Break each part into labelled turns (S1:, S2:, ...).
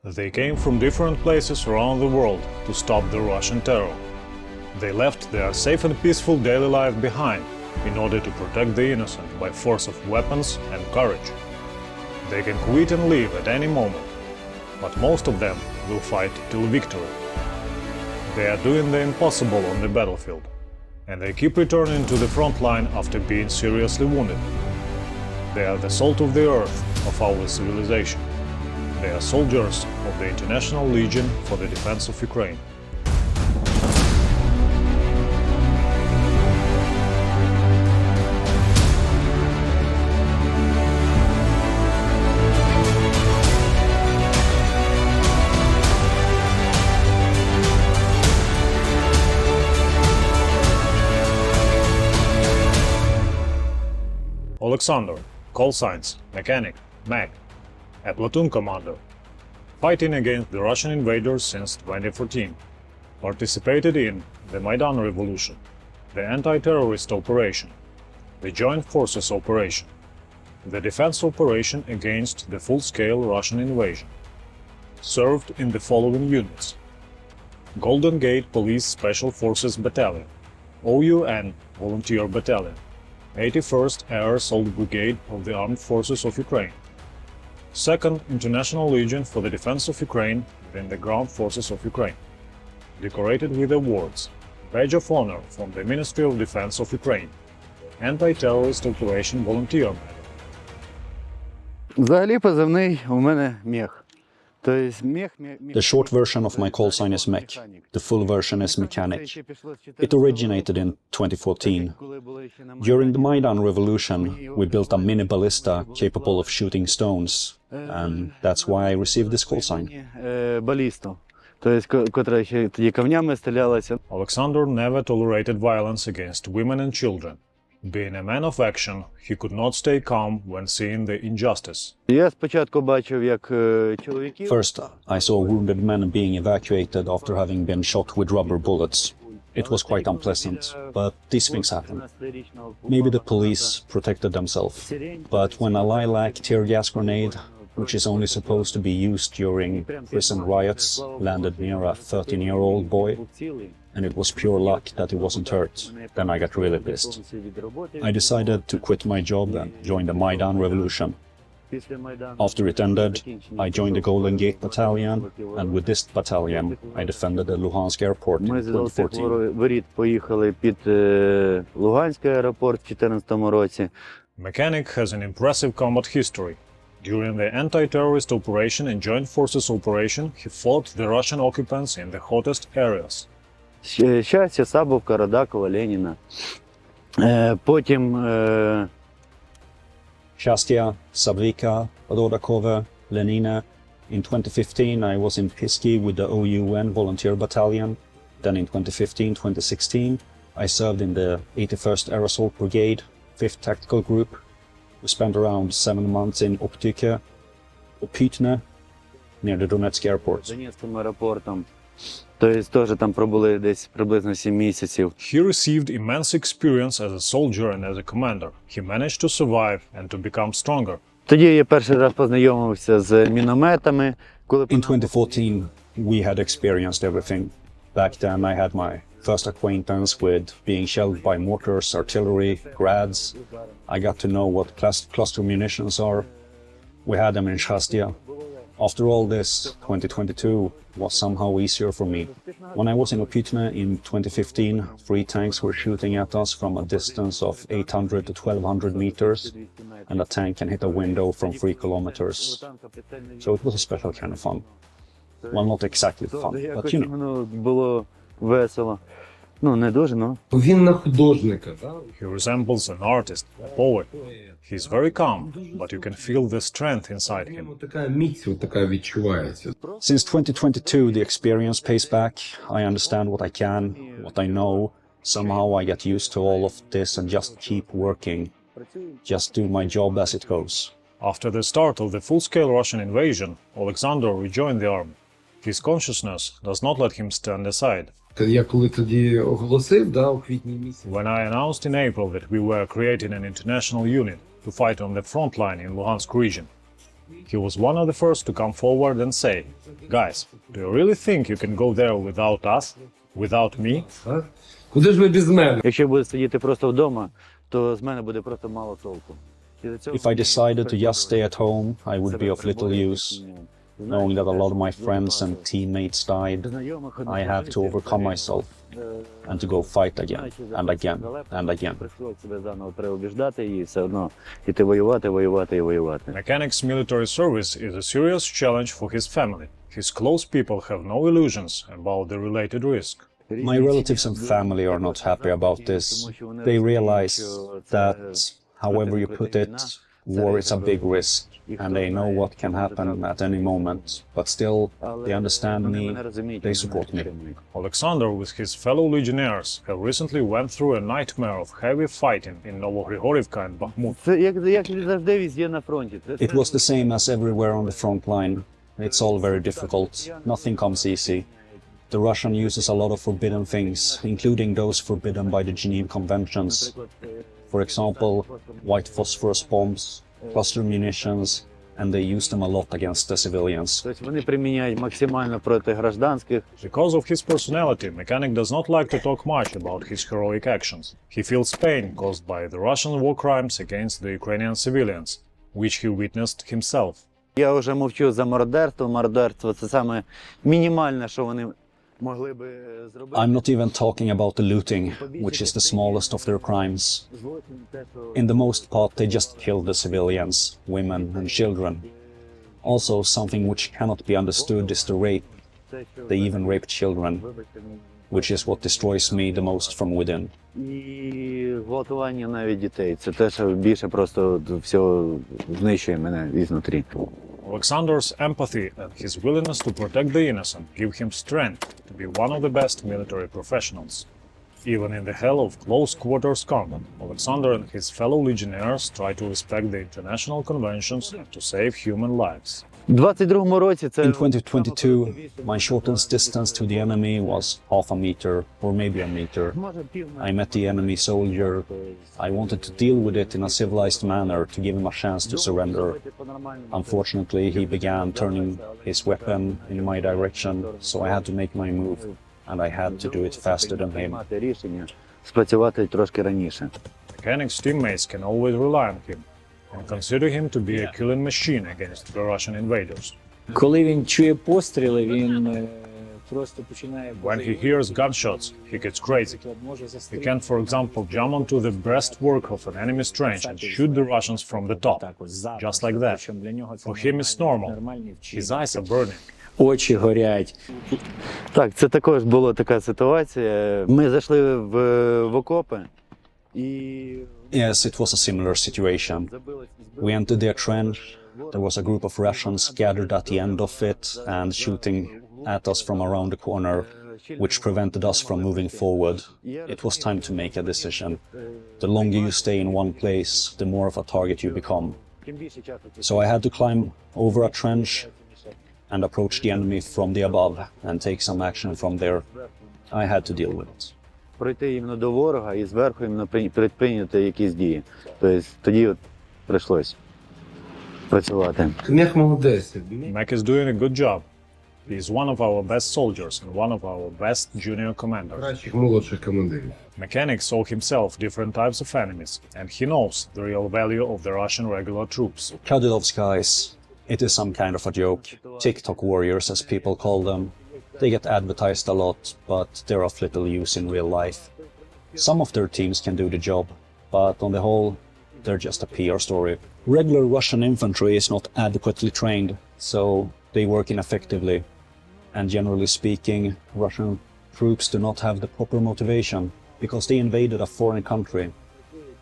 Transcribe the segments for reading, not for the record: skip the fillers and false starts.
S1: They came from different places around the world to stop the Russian terror. They left their safe and peaceful daily life behind in order to protect the innocent by force of weapons and courage. They can quit and leave at any moment, but most of them will fight till victory. They are doing the impossible on the battlefield, and they keep returning to the front line after being seriously wounded. They are the salt of the earth of our civilization. They are soldiers of the International Legion for the Defense of Ukraine. Oleksandr, callsigns, mechanic, mech, a platoon commander, fighting against the Russian invaders since 2014, participated in the Maidan Revolution, the anti-terrorist operation, the Joint Forces operation, the defense operation against the full-scale Russian invasion, served in the following units: Golden Gate Police Special Forces Battalion, OUN Volunteer Battalion, 81st Air Assault Brigade of the Armed Forces of Ukraine, 2nd International Legion for the Defense of Ukraine within the Ground Forces of Ukraine, decorated with awards, Badge of Honor from the Ministry of Defense of Ukraine, Anti-Terrorist Operation Volunteer Medal.
S2: Взагалі позивний у мене мех.
S3: The short version of my call sign is mech. The full version is mechanic. It originated in 2014. During the Maidan Revolution, we built a mini ballista capable of shooting stones, and that's why I received this call sign.
S2: Балісту, котра ще тоді камнями стрілялася.
S1: Oleksandr never tolerated violence against women and children. Being a man of action, he could not stay calm when seeing the injustice.
S2: Я спочатку бачив, як чоловіків...
S3: First, I saw wounded men being evacuated after having been shot with rubber bullets. It was quite unpleasant, but these things happen. Maybe the police protected themselves, but when a lilac tear gas grenade, which is only supposed to be used during prison riots, landed near a 13-year-old boy, and it was pure luck that he wasn't hurt, then I got really pissed. I decided to quit my job and join the Maidan Revolution. After it ended, I joined the Golden Gate Battalion, and with this battalion, I defended the Luhansk airport in 2014.
S2: Ми з воріт поїхали під Луганський аеропорт в 2014 році.
S1: Mechanic has an impressive combat history. During the anti-terrorist operation and Joint Forces operation, he fought the Russian occupants in the hottest areas.
S2: Щастя, Сабовка, Радакова, Леніна. Потім...
S3: Shastia, Savika, Rodakova, Lenina. In 2015, I was in Pisky with the OUN Volunteer Battalion. Then in 2015-2016, I served in the 81st Air Assault Brigade, 5th Tactical Group. We spent around 7 months in Optyke, Opytne, near the Donetsk airport.
S2: Донецьким аеропортом. Тобто теж там пробули десь приблизно 7 місяців.
S1: He received immense experience as a soldier and as a commander. He managed to survive and to become stronger.
S2: Тоді я перший раз познайомився з мінометами.
S3: In 2014, we had experienced everything. Back then, I had my first acquaintance with being shelled by mortars, artillery, grads. I got to know what cluster munitions are. We had them in Shastia. After all this, 2022 was somehow easier for me. When I was in Opytne in 2015, 3 tanks were shooting at us from a distance of 800 to 1200 meters, and a tank can hit a window from 3 kilometers. So it was a special kind of fun. Well, not exactly fun, but you know.
S2: Було весело. Ну, не дуже, но.
S4: Він на художника, так?
S1: He resembles an artist, a poet. He's very calm, but you can feel the strength inside him.
S4: Така міць така відчувається.
S3: Since 2022, the experience pays back. I understand what I can, what I know. Somehow I get used to all of this and just keep working. Just do my job as it goes.
S1: After the start of the full-scale Russian invasion, Oleksandr rejoined the army. His consciousness does not let him stand aside.
S4: Я коли тоді оголосив, у квітні місяці.
S1: When I announced in April that we were creating an international unit to fight on the front line in Luhansk region, He was one of the first to come forward and say, "Guys, do you really think you can go there without us? Without me?"
S4: А? Куди ж ви без мене?
S2: Якщо буде сидіти просто вдома, то з мене буде просто мало толку.
S3: If I decided to just stay at home, I would be of little use. Knowing that a lot of my friends and teammates died, I had to overcome myself and to go fight again and again and again.
S2: Прийшло себе заново переубіждати і все одно іти воювати, воювати і воювати.
S1: Mechanic's military service is a serious challenge for his family. His close people have no illusions about the related risk.
S3: My relatives and family are not happy about this. They realize that, however you put it, war is a big risk, and they know what can happen at any moment. But still, they understand me, they support me.
S1: Oleksandr with his fellow Legionnaires have recently went through a nightmare of heavy fighting in Novogrigorivka and Bakhmut.
S2: Це як завжди везде на фронті.
S3: It was the same as everywhere on the front line. It's all very difficult. Nothing comes easy. The Russian uses a lot of forbidden things, including those forbidden by the Geneva Conventions. For example, white phosphorus bombs, cluster munitions, and they use them a lot against the civilians.
S2: Тобто вони приміняють максимально проти гражданських.
S1: Because of his personality, Mechanic does not like to talk much about his heroic actions. He feels pain caused by the Russian war crimes against the Ukrainian civilians, which he witnessed himself.
S2: Я вже мовчу за мародерство. Мародерство – це саме мінімальне, що вони могли би зробити.
S3: I'm not even talking about the looting, which is the smallest of their crimes. In the most part, they just kill the civilians, women and children. Also, something which cannot be understood is the rape. They even rape children, which is what destroys me the most from within.
S2: І гвалтування навіть дітей. Це те, що більше просто всього знищує мене ізнутрі.
S1: Alexander's empathy and his willingness to protect the innocent give him strength to be one of the best military professionals. Even in the hell of close-quarters combat, Oleksandr and his fellow Legionnaires try to respect the international conventions and to save human lives.
S2: У 22-му році це...
S3: In 2022, my shortest distance to the enemy was half a meter or maybe a meter. I met the enemy soldier. I wanted to deal with it in a civilized manner to give him a chance to surrender. Unfortunately, he began turning his weapon in my direction, so I had to make my move, and I had to do it faster than him.
S2: Спрацювати трошки раніше.
S1: Mechanic's teammates can always rely on him and consider him to be a killing machine against the Russian invaders.
S5: Коли він чує постріли, він просто починає...
S1: When he hears gunshots, he gets crazy. He can, for example, jump onto the breastwork of an enemy's trench and shoot the Russians from the top, just like that. For him it's normal. His eyes are burning.
S5: Очі горять.
S2: Так, це також була така ситуація. Ми зайшли в окопи і...
S3: Yes, it was a similar situation. We entered their trench. There was a group of Russians gathered at the end of it and shooting at us from around the corner, which prevented us from moving forward. It was time to make a decision. The longer you stay in one place, the more of a target you become. So I had to climb over a trench and approach the enemy from the above and take some action from there. I had to deal with it.
S2: Пройти іменно до ворога і зверху іменно предприйняти якісь дії. Тобто тоді от прийшлось працювати.
S4: Мех молодець.
S1: Mech is doing a good job. He is one of our best soldiers and one of our best junior commanders.
S4: Кращих молодших командирів.
S1: Mechanic saw himself different types of enemies, and he knows the real value of the Russian regular troops.
S3: Kadyrov guys, it is some kind of a joke. TikTok warriors, as people call them. They get advertised a lot, but they're of little use in real life. Some of their teams can do the job, but on the whole, they're just a PR story. Regular Russian infantry is not adequately trained, so they work ineffectively. And generally speaking, Russian troops do not have the proper motivation, because they invaded a foreign country.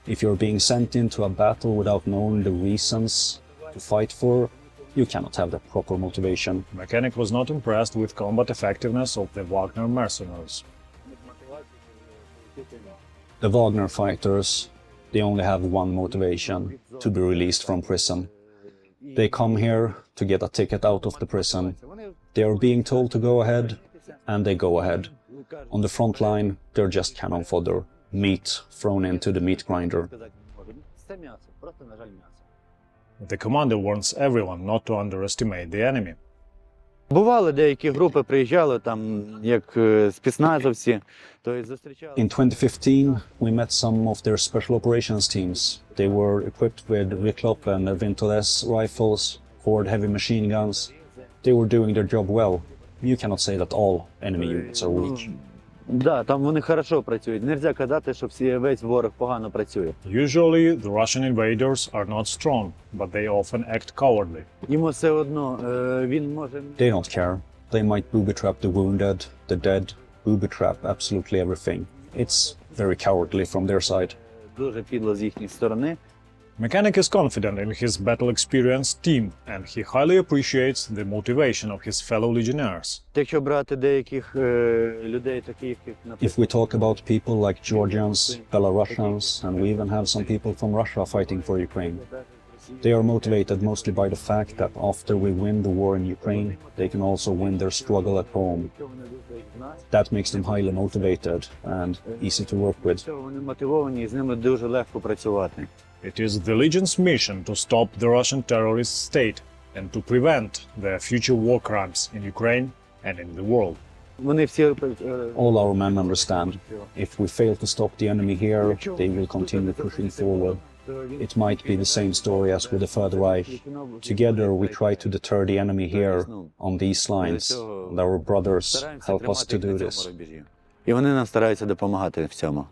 S3: If you're being sent into a battle without knowing the reasons to fight for, you cannot have the proper motivation.
S1: Mechanic was not impressed with combat effectiveness of the Wagner mercenaries.
S3: The Wagner fighters, they only have one motivation, to be released from prison. They come here to get a ticket out of the prison. They are being told to go ahead, and they go ahead. On the front line, they're just cannon fodder, meat thrown into the meat grinder.
S1: The commander warns everyone not to underestimate the enemy.
S2: Бували деякі групи, приїжджали там, як спецназовці, тобто зустрічали.
S3: In 2015, we met some of their special operations teams. They were equipped with Rychlop and Vintoles rifles, Ford heavy machine guns. They were doing their job well. You cannot say that all enemy units are weak.
S2: Да, там вони хорошо працюють. Нельзя казати, що весь ворог погано працює.
S1: Usually, the Russian invaders are not strong, but they often act cowardly.
S2: Йому все одно, він може...
S3: They don't care. They might booby-trap the wounded, the dead, booby-trap absolutely everything. It's very cowardly from their side.
S2: Дуже підло з їхньої сторони.
S1: Mechanic is confident in his battle-experienced team, and he highly appreciates the motivation of his fellow Legionnaires.
S2: Якщо брати деяких людей, таких як,
S3: If we talk about people like Georgians, Belarusians, and we even have some people from Russia fighting for Ukraine, they are motivated mostly by the fact that after we win the war in Ukraine, they can also win their struggle at home. That makes them highly motivated and easy to work with.
S2: вони мотивовані і з ними дуже легко працювати.
S1: It is the Legion's mission to stop the Russian terrorist state and to prevent their future war crimes in Ukraine and in the world.
S2: Вони всі
S3: All our men understand. If we fail to stop the enemy here, they will continue pushing forward. It might be the same story as with the Third Reich. Together we try to deter the enemy here on these lines, and our brothers help us to do this.
S2: І вони нам стараються допомагати в цьому.